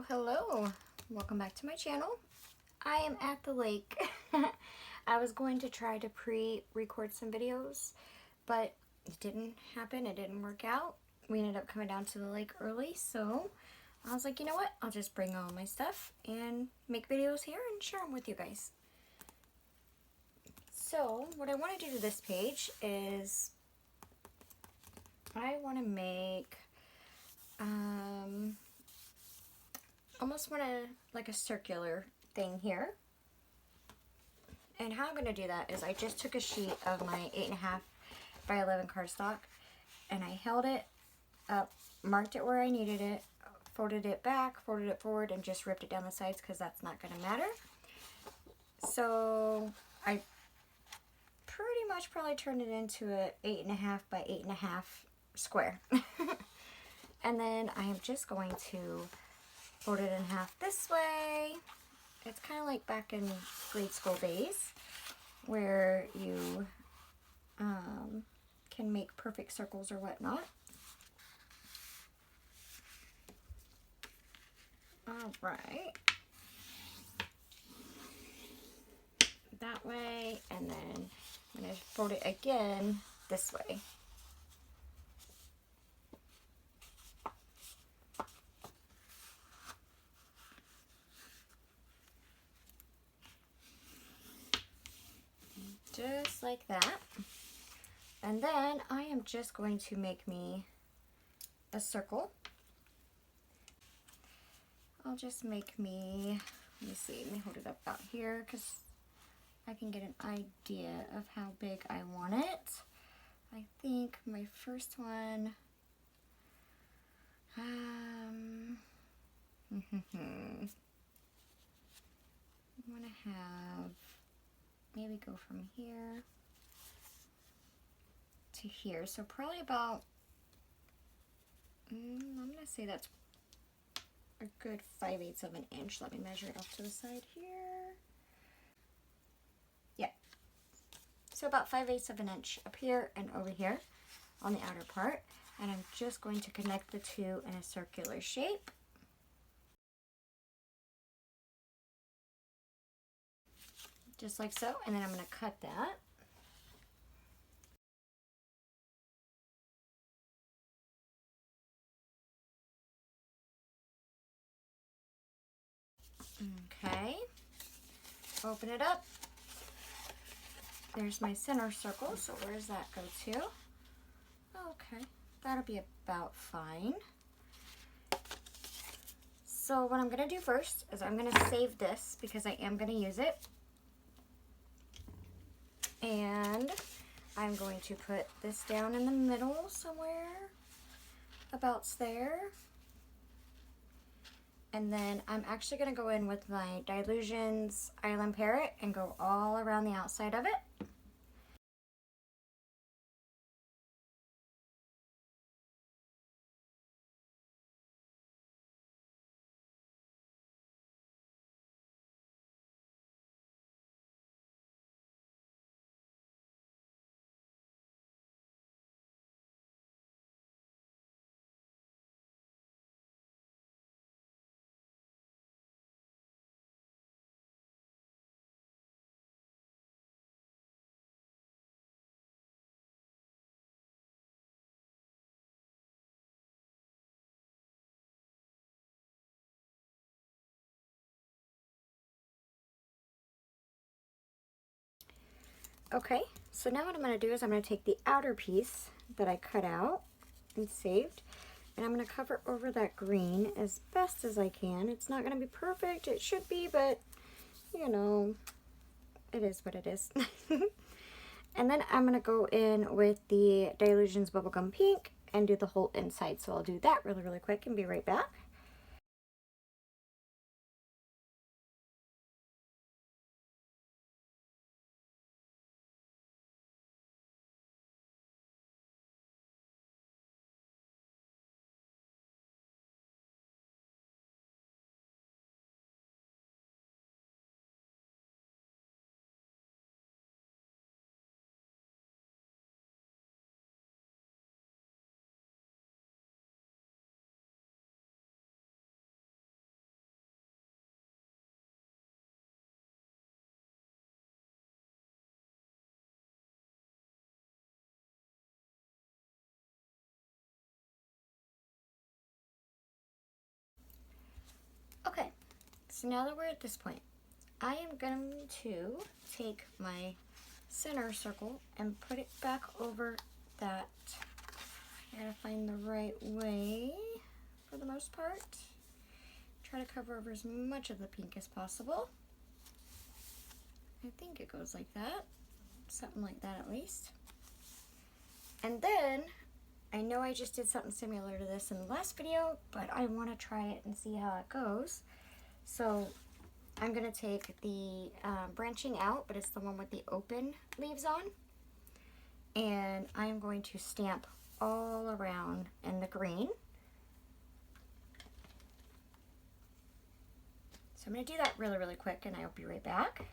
Hello. Welcome back to my channel. I am at the lake. I was going to try to pre-record some videos, but it didn't happen. It didn't work out. We ended up coming down to the lake early, so I was like, you know what? I'll just bring all my stuff and make videos here and share them with you guys. So what I want to do to this page is I want to make almost want to like a circular thing here. And how I'm going to do that is I just took a sheet of my 8.5 by 11 cardstock and I held it up, marked it where I needed it, folded it back, folded it forward, and just ripped it down the sides because that's not going to matter. So I pretty much probably turned it into a 8.5 by 8.5 square. And then I am just going to fold it in half this way. It's kind of like back in grade school days where you can make perfect circles or whatnot. All right. That way, and then I'm going to fold it again this way. Just like that. And then I am just going to make me a circle. I'll just make me, let me see, let me hold it up out here because I can get an idea of how big I want it. I think my first one, I want to have, maybe go from here to here. So probably about, I'm going to say that's a good 5/8 of an inch. Let me measure it off to the side here. Yeah. So about 5/8 of an inch up here and over here on the outer part. And I'm just going to connect the two in a circular shape. Just like so. And then I'm going to cut that. Okay. Open it up. There's my center circle. So where does that go to? Okay. That'll be about fine. So what I'm going to do first is I'm going to save this because I am going to use it. And I'm going to put this down in the middle somewhere, about there. And then I'm actually going to go in with my Dylusions Island Parrot and go all around the outside of it. Okay, so now what I'm going to do is I'm going to take the outer piece that I cut out and saved, and I'm going to cover over that green as best as I can. It's not going to be perfect, it should be, but you know, it is what it is. And then I'm going to go in with the Dylusions Bubblegum Pink and do the whole inside. So I'll do that really quick and be right back. So now that we're at this point, I am going to take my center circle and put it back over that. I gotta find the right way for the most part. Try to cover over as much of the pink as possible. I think it goes like that, something like that at least. And then, I know I just did something similar to this in the last video, but I want to try it and see how it goes. So I'm going to take the branching out, but it's the one with the open leaves on. And I'm going to stamp all around in the green. So I'm going to do that really, really quick, and I'll be right back.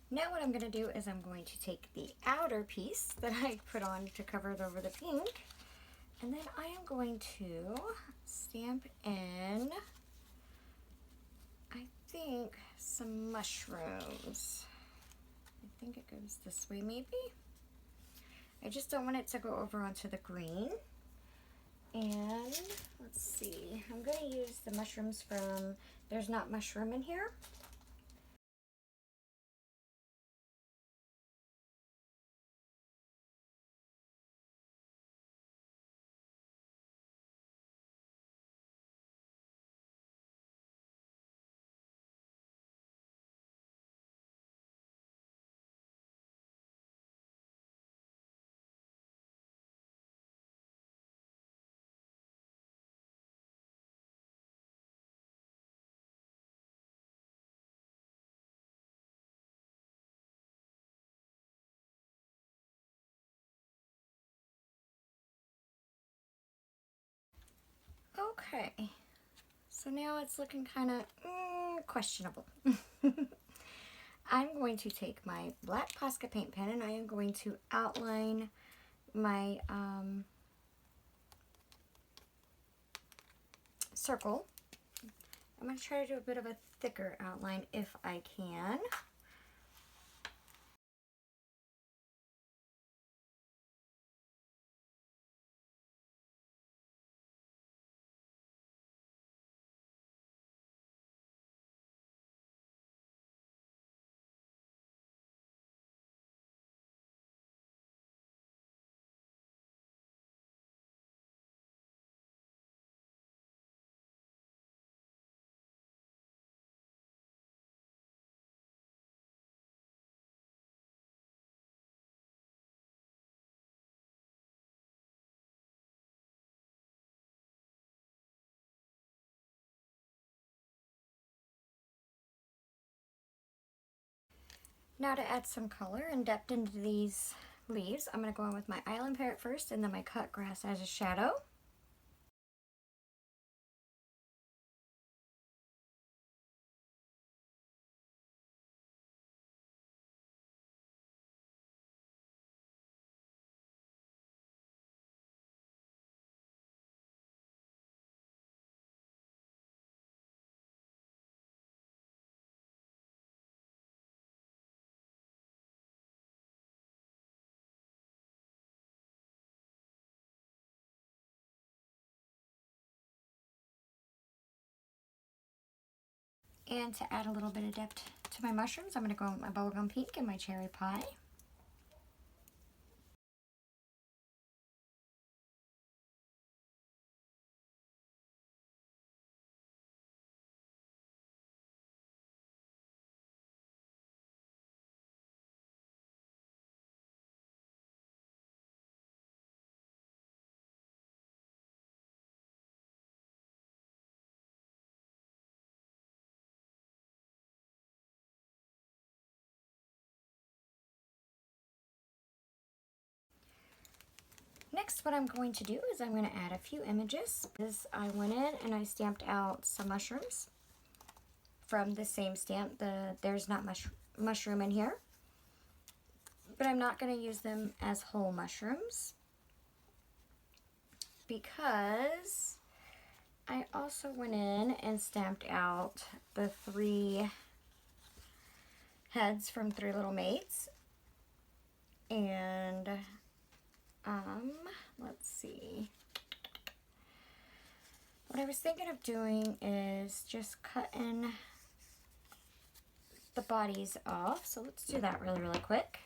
Now what I'm going to do is I'm going to take the outer piece that I put on to cover it over the pink, and then I am going to stamp in, I think, some mushrooms. I think it goes this way maybe. I just don't want it to go over onto the green. And let's see, I'm going to use the mushrooms from There's Not Mushroom in here. Okay, so now it's looking kind of questionable. I'm going to take my black Posca paint pen and I am going to outline my circle. I'm going to try to do a bit of a thicker outline if I can. Now to add some color and depth into these leaves, I'm going to go in with my Island Parrot first and then my cut grass as a shadow. And to add a little bit of depth to my mushrooms, I'm going to go with my Bubblegum Pink and my Cherry Pie. Next, what I'm going to do is I'm going to add a few images. I went in and I stamped out some mushrooms from the same stamp. There's not much mushroom in here, but I'm not going to use them as whole mushrooms because I also went in and stamped out the 3 heads from 3 Little Maids. And let's see. What I was thinking of doing is just cutting the bodies off. So let's do that really, really quick.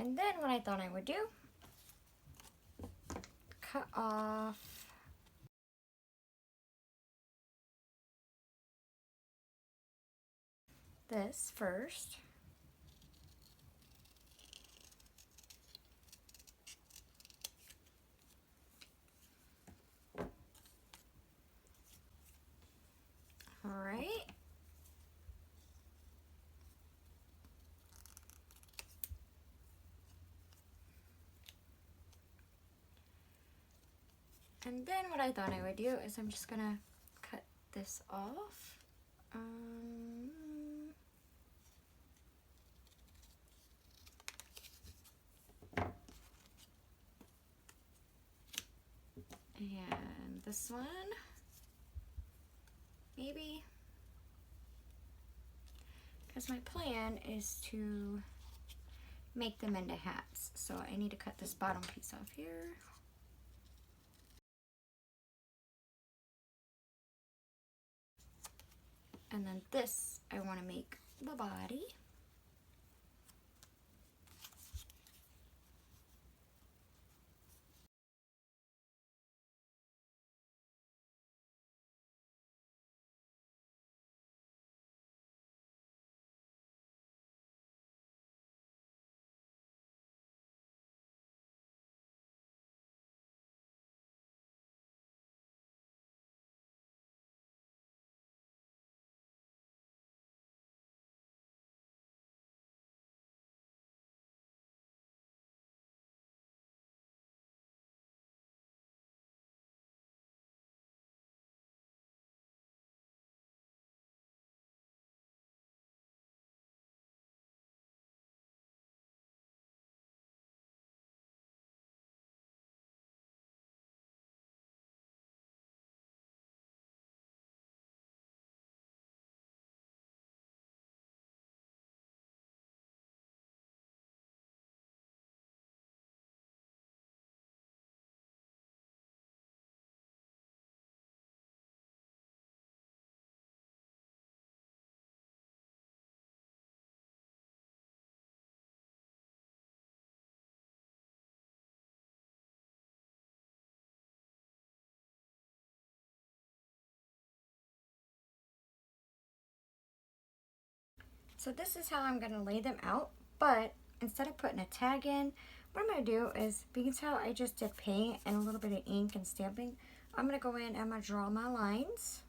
And then what I thought I would do, cut off this first. All right. And then what I thought I would do is I'm just gonna cut this off. And this one, maybe, because my plan is to make them into hats. So I need to cut this bottom piece off here. And then this, I want to make the body. So this is how I'm going to lay them out, but instead of putting a tag in, what I'm going to do is, because how I just did paint and a little bit of ink and stamping, I'm going to go in and I'm going to draw my lines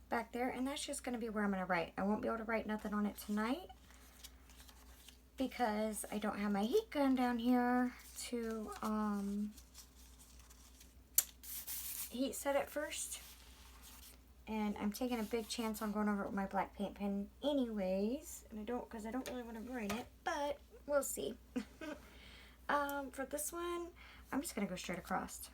back there, and that's just going to be where I'm going to write. I won't be able to write nothing on it tonight because I don't have my heat gun down here to heat set it first. And I'm taking a big chance on going over it with my black paint pen anyways. And because I don't really want to ruin it, but we'll see. For this one, I'm just going to go straight across.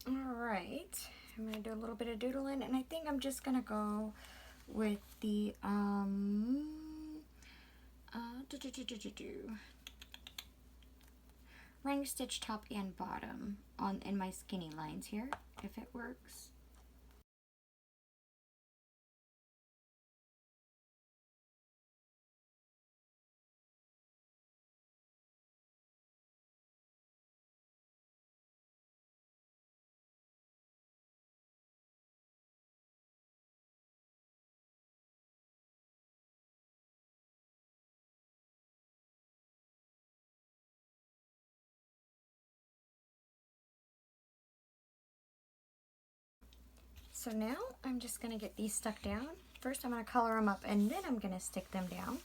Alright, I'm going to do a little bit of doodling, and I think I'm just going to go with the ring stitch top and bottom in my skinny lines here, if it works. So now I'm just going to get these stuck down. First I'm going to color them up and then I'm going to stick them down.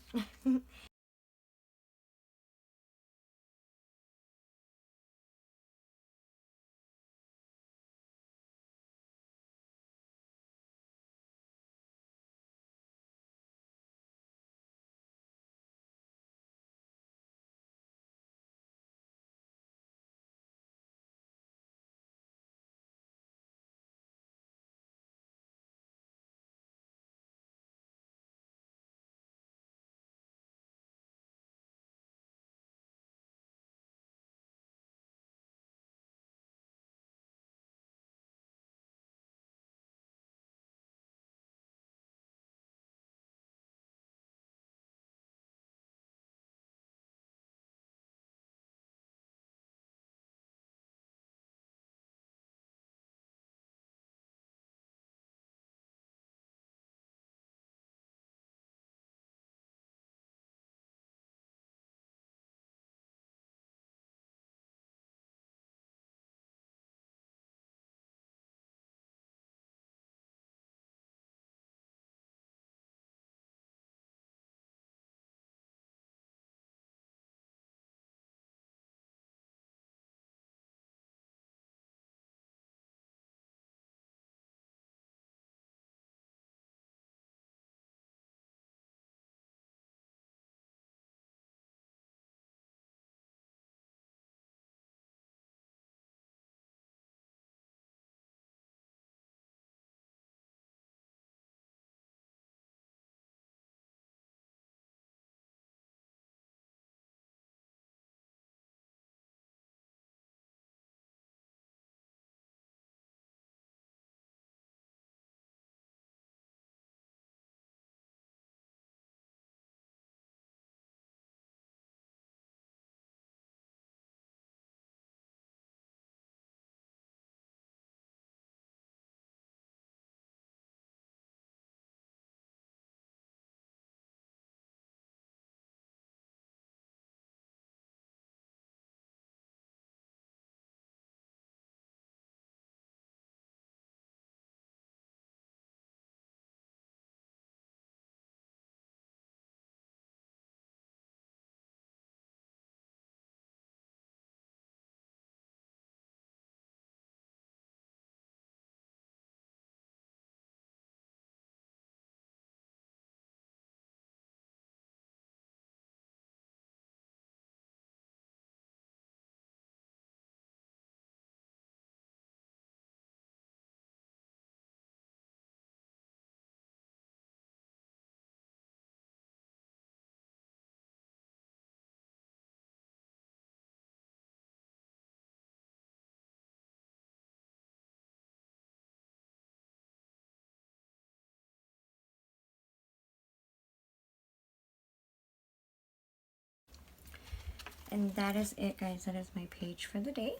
And that is it, guys. That is my page for the day.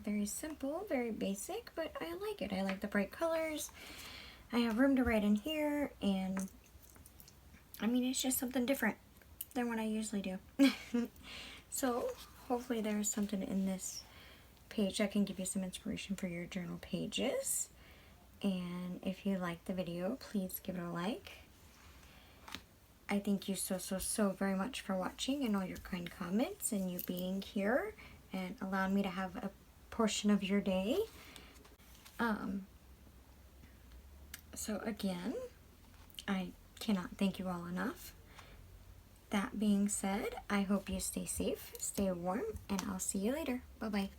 Very simple, very basic, but I like it. I like the bright colors. I have room to write in here, and I mean, it's just something different than what I usually do. So hopefully there's something in this page that can give you some inspiration for your journal pages. And if you like the video, please give it a like. I thank you so very much for watching and all your kind comments and you being here and allowing me to have a portion of your day. So again, I cannot thank you all enough. That being said, I hope you stay safe, stay warm, and I'll see you later. Bye-bye.